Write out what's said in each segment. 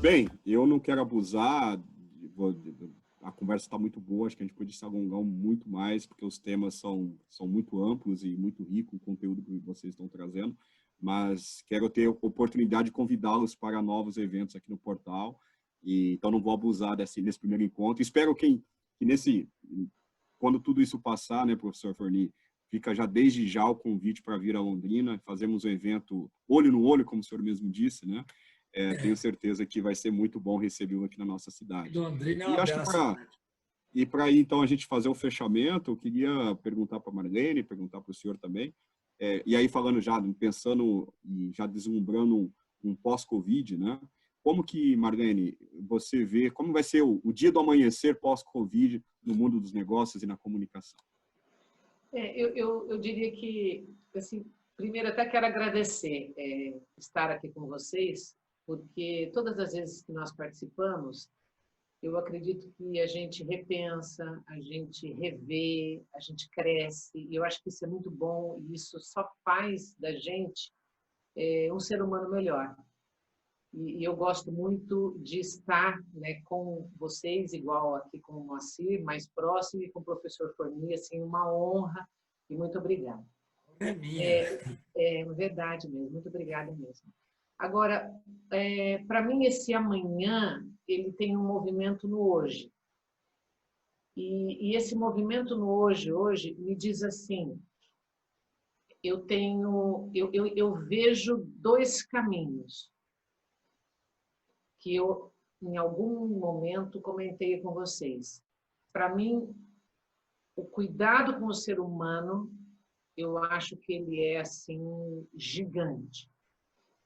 Bem, eu não quero abusar, a conversa está muito boa, acho que a gente pode se alongar muito mais, porque os temas são muito amplos e muito rico o conteúdo que vocês estão trazendo, mas quero ter a oportunidade de convidá-los para novos eventos aqui no portal, e então não vou abusar desse primeiro encontro. Espero que quando tudo isso passar, né, professor Forni, fica já desde já o convite para vir a Londrina, fazemos um evento olho no olho, como o senhor mesmo disse, né? Tenho certeza que vai ser muito bom recebê-lo aqui na nossa cidade. Londrina é E uma acho que bela cidade. para então a gente fazer o fechamento, eu queria perguntar para a Marlene, perguntar para o senhor também, e aí falando já, pensando e já deslumbrando um pós-Covid, né? Como que, Marlene, você vê, como vai ser o dia do amanhecer pós-Covid no mundo dos negócios e na comunicação? Eu diria que, assim, primeiro até quero agradecer estar aqui com vocês, porque todas as vezes que nós participamos, eu acredito que a gente repensa, a gente revê, a gente cresce, e eu acho que isso é muito bom, e isso só faz da gente um ser humano melhor. E eu gosto muito de estar, né, com vocês, igual aqui com o Moacir, mais próximo, e com o professor Forni, assim, uma honra, e muito obrigada. É minha. É verdade mesmo, muito obrigada mesmo. Agora, para mim, esse amanhã, ele tem um movimento no hoje. E esse movimento no hoje me diz assim, eu vejo dois caminhos que eu, em algum momento, comentei com vocês. Para mim, o cuidado com o ser humano, eu acho que ele é, assim, gigante.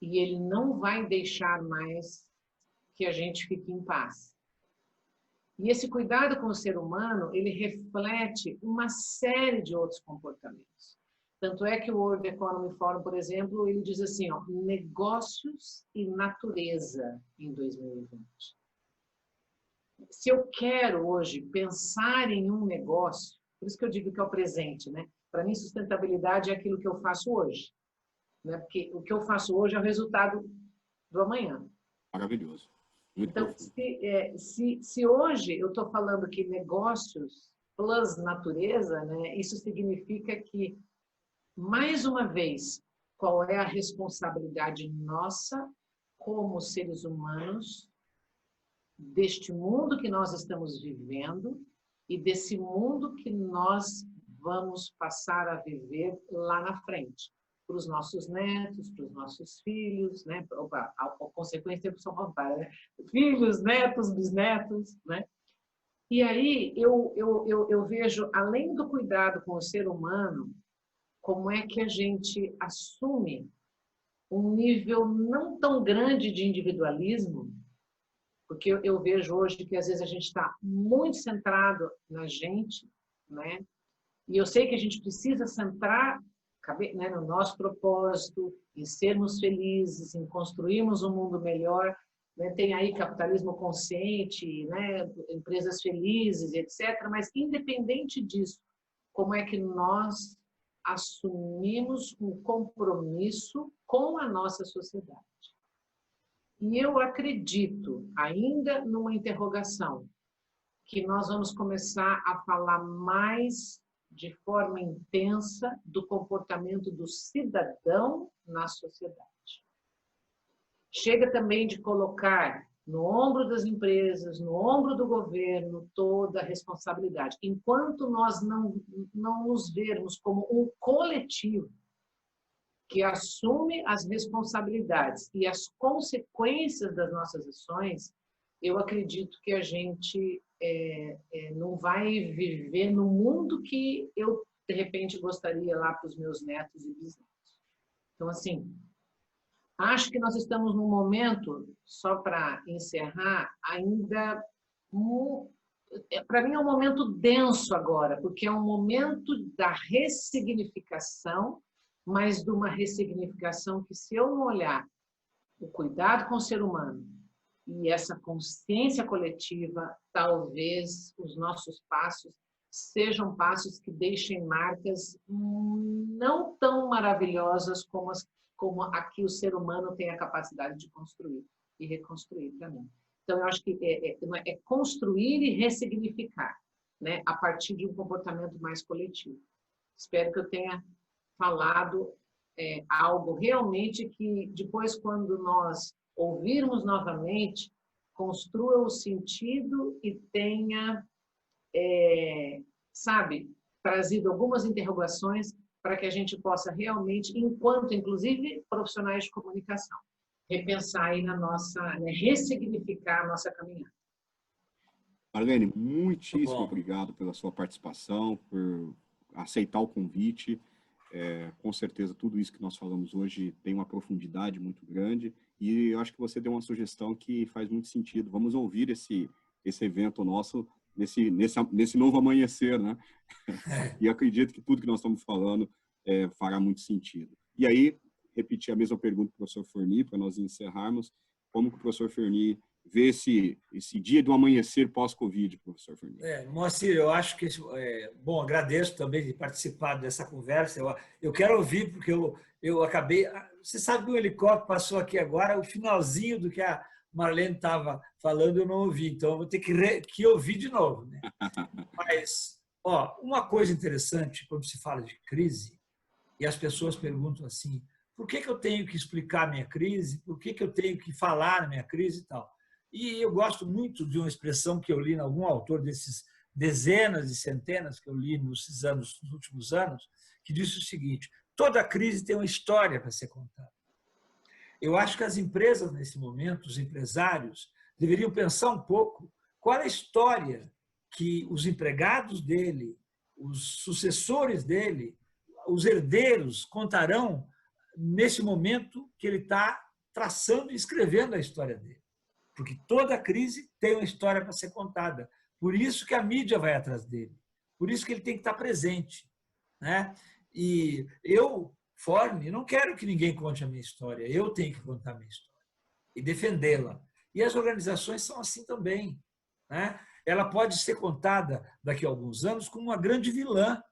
E ele não vai deixar mais que a gente fique em paz. E esse cuidado com o ser humano, ele reflete uma série de outros comportamentos. Tanto é que o World Economic Forum, por exemplo, ele diz assim, ó, negócios e natureza em 2020. Se eu quero hoje pensar em um negócio, por isso que eu digo que é o presente, né? Para mim, sustentabilidade é aquilo que eu faço hoje, né? Porque o que eu faço hoje é o resultado do amanhã. Maravilhoso. Muito então, profundo. se hoje eu estou falando que negócios plus natureza, né? Isso significa que, mais uma vez, qual é a responsabilidade nossa como seres humanos deste mundo que nós estamos vivendo e desse mundo que nós vamos passar a viver lá na frente, para os nossos netos, para os nossos filhos, né? A consequência é só né? Filhos, netos, bisnetos, né? E aí eu vejo, além do cuidado com o ser humano, como é que a gente assume um nível não tão grande de individualismo, porque eu vejo hoje que às vezes a gente está muito centrado na gente, né? E eu sei que a gente precisa centrar, né, no nosso propósito, em sermos felizes, em construirmos um mundo melhor, né? Tem aí capitalismo consciente, né? Empresas felizes, etc. Mas independente disso, como é que nós assumimos um compromisso com a nossa sociedade? E eu acredito, ainda numa interrogação, que nós vamos começar a falar mais de forma intensa do comportamento do cidadão na sociedade. Chega também de colocar no ombro das empresas, no ombro do governo, toda a responsabilidade. Enquanto nós não nos vermos como um coletivo que assume as responsabilidades e as consequências das nossas ações, eu acredito que a gente não vai viver no mundo que eu, de repente, gostaria lá para os meus netos e bisnetos. Então, assim, acho que nós estamos num momento, só para encerrar, ainda... Para mim é um momento denso agora, porque é um momento da ressignificação, mas de uma ressignificação que, se eu não olhar o cuidado com o ser humano e essa consciência coletiva, talvez os nossos passos sejam passos que deixem marcas não tão maravilhosas como a que o ser humano tem a capacidade de construir. e reconstruir para mim. Então, eu acho que é construir e ressignificar, né, a partir de um comportamento mais coletivo. Espero que eu tenha falado algo realmente que depois, quando nós ouvirmos novamente, construa o sentido e tenha, sabe, trazido algumas interrogações para que a gente possa realmente, enquanto, inclusive, profissionais de comunicação, repensar aí na nossa, né, ressignificar a nossa caminhada. Marlene, muitíssimo obrigado pela sua participação, por aceitar o convite. Com certeza, tudo isso que nós falamos hoje tem uma profundidade muito grande e eu acho que você deu uma sugestão que faz muito sentido. Vamos ouvir esse evento nosso nesse novo amanhecer, né? E acredito que tudo que nós estamos falando fará muito sentido. E aí, repetir a mesma pergunta para o professor Forni, para nós encerrarmos. Como que o professor Forni vê esse dia do amanhecer pós-Covid, professor Forni? Moacir, eu acho que... bom, agradeço também de participar dessa conversa. Eu quero ouvir, porque eu acabei... Você sabe que o helicóptero passou aqui agora, o finalzinho do que a Marlene estava falando, eu não ouvi. Então, eu vou ter que ouvir de novo, né? Mas, uma coisa interessante, quando se fala de crise, e as pessoas perguntam assim, por que eu tenho que explicar a minha crise? Por que eu tenho que falar na minha crise e tal? E eu gosto muito de uma expressão que eu li em algum autor desses dezenas e centenas que eu li nos últimos anos, que diz o seguinte, toda crise tem uma história para ser contada. Eu acho que as empresas, nesse momento, os empresários, deveriam pensar um pouco qual é a história que os empregados dele, os sucessores dele, os herdeiros contarão nesse momento que ele está traçando e escrevendo a história dele. Porque toda crise tem uma história para ser contada. Por isso que a mídia vai atrás dele. Por isso que ele tem que estar presente, né? E eu, Forni, não quero que ninguém conte a minha história. Eu tenho que contar a minha história e defendê-la. E as organizações são assim também, né? Ela pode ser contada daqui a alguns anos como uma grande vilã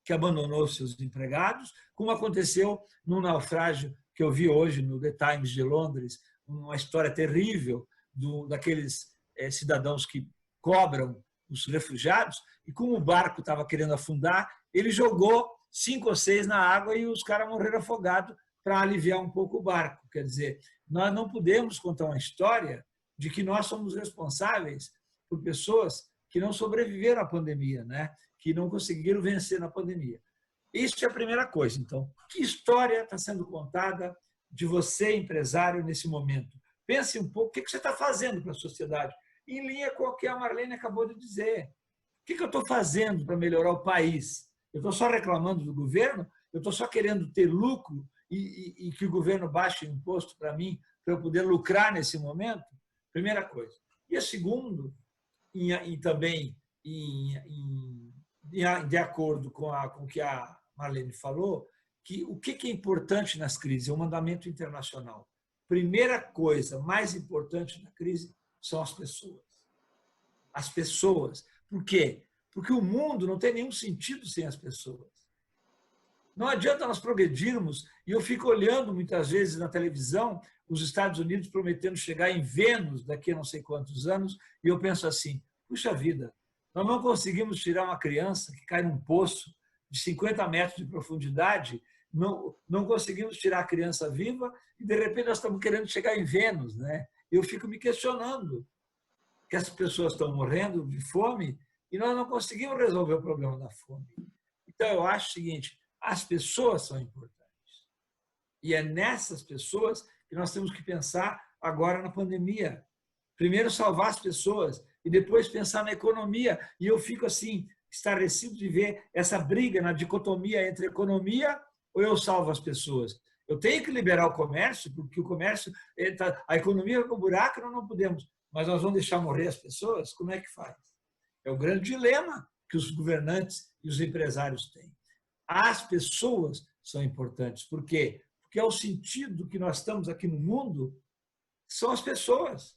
que abandonou seus empregados, como aconteceu no naufrágio que eu vi hoje no The Times de Londres, uma história terrível daqueles cidadãos que cobram os refugiados, e como o barco estava querendo afundar, ele jogou 5 ou 6 na água e os caras morreram afogados para aliviar um pouco o barco. Quer dizer, nós não podemos contar uma história de que nós somos responsáveis por pessoas que não sobreviveram à pandemia, né? Que não conseguiram vencer na pandemia. Isso é a primeira coisa. Então, que história está sendo contada de você, empresário, nesse momento? Pense um pouco o que você está fazendo para a sociedade, em linha com o que a Marlene acabou de dizer. O que eu estou fazendo para melhorar o país? Eu estou só reclamando do governo? Eu estou só querendo ter lucro e que o governo baixe o imposto para mim, para eu poder lucrar nesse momento? Primeira coisa. E a segunda, também de acordo com o que a Marlene falou, que o que é importante nas crises é o mandamento internacional. Primeira coisa mais importante na crise são as pessoas. As pessoas. Por quê? Porque o mundo não tem nenhum sentido sem as pessoas. Não adianta nós progredirmos, e eu fico olhando muitas vezes na televisão os Estados Unidos prometendo chegar em Vênus daqui a não sei quantos anos, e eu penso assim, puxa vida, nós não conseguimos tirar uma criança que cai num poço de 50 metros de profundidade, não conseguimos tirar a criança viva e, de repente, nós estamos querendo chegar em Vênus, né? Eu fico me questionando que as pessoas estão morrendo de fome e nós não conseguimos resolver o problema da fome. Então, eu acho o seguinte, as pessoas são importantes. E é nessas pessoas que nós temos que pensar agora na pandemia. Primeiro, salvar as pessoas e depois pensar na economia. E eu fico assim, estarrecido de ver essa briga na dicotomia entre economia ou eu salvo as pessoas. Eu tenho que liberar o comércio, porque o comércio, a economia vai para o buraco, nós não podemos. Mas nós vamos deixar morrer as pessoas? Como é que faz? É o grande dilema que os governantes e os empresários têm. As pessoas são importantes. Por quê? Porque é o sentido que nós estamos aqui no mundo, são as pessoas.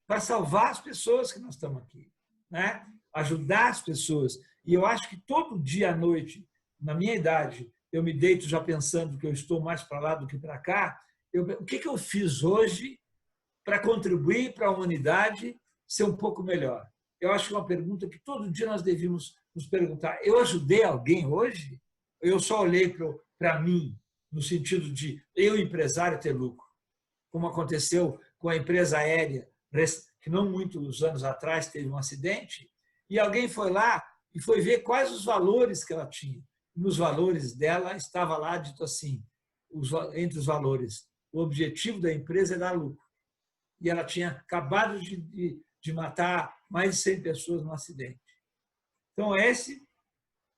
Para salvar as pessoas que nós estamos aqui, né? Ajudar as pessoas. E eu acho que todo dia à noite, na minha idade, eu me deito já pensando que eu estou mais para lá do que para cá. O que eu fiz hoje para contribuir para a humanidade ser um pouco melhor? Eu acho que é uma pergunta que todo dia nós devíamos nos perguntar. Eu ajudei alguém hoje? Eu só olhei para mim, no sentido de eu, empresário, ter lucro? Como aconteceu com a empresa aérea, que não muitos anos atrás teve um acidente, e alguém foi lá e foi ver quais os valores que ela tinha. Nos valores dela estava lá dito assim, entre os valores, o objetivo da empresa é dar lucro. E ela tinha acabado de matar mais de 100 pessoas no acidente. Então, esse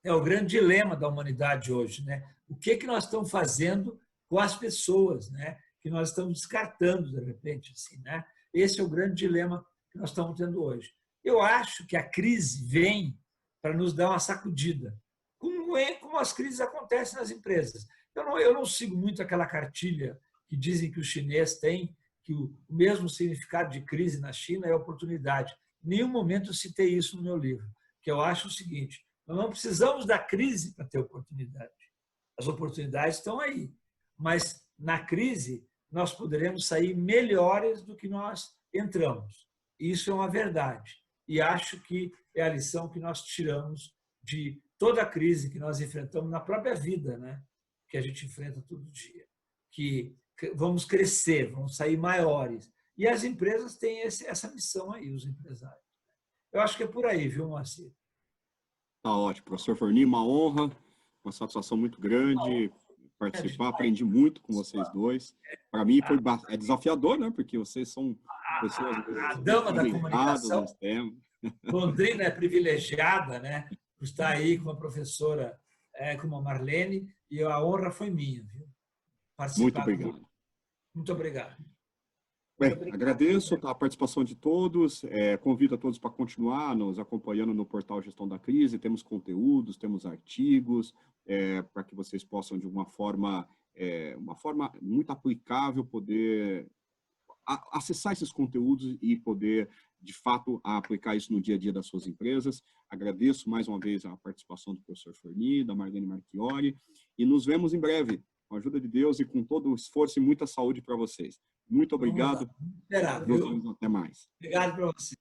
é o grande dilema da humanidade hoje, né? O que nós estamos fazendo com as pessoas, né? Que nós estamos descartando, de repente, assim, né? Esse é o grande dilema que nós estamos tendo hoje. Eu acho que a crise vem para nos dar uma sacudida, como as crises acontecem nas empresas. Eu não sigo muito aquela cartilha que dizem que o chinês tem, que o mesmo significado de crise na China é oportunidade. Em nenhum momento eu citei isso no meu livro, que eu acho o seguinte, nós não precisamos da crise para ter oportunidade. As oportunidades estão aí, mas na crise nós poderemos sair melhores do que nós entramos. Isso é uma verdade. E acho que é a lição que nós tiramos de toda a crise que nós enfrentamos na própria vida, né? Que a gente enfrenta todo dia. Que vamos crescer, vamos sair maiores. E as empresas têm essa missão aí, os empresários. Eu acho que é por aí, viu, Moacir? Tá ótimo. Professor Forni, uma honra, uma satisfação muito grande participar. Aprendi muito com vocês dois. Para mim foi desafiador, né? Porque vocês são pessoas a dama da comunicação. Londrina é privilegiada, né? Por estar aí com uma professora como a Marlene, e a honra foi minha, viu? Muito obrigado. Muito obrigado. Bem, agradeço a participação de todos, convido a todos para continuar nos acompanhando no portal Gestão da Crise, temos conteúdos, temos artigos, para que vocês possam, de uma forma muito aplicável, poder acessar esses conteúdos e poder, de fato, aplicar isso no dia a dia das suas empresas. Agradeço mais uma vez a participação do professor Forni, da Marlene Marchiori, e nos vemos em breve, com a ajuda de Deus e com todo o esforço e muita saúde para vocês. Muito obrigado. Esperar, viu? Até mais. Obrigado para você.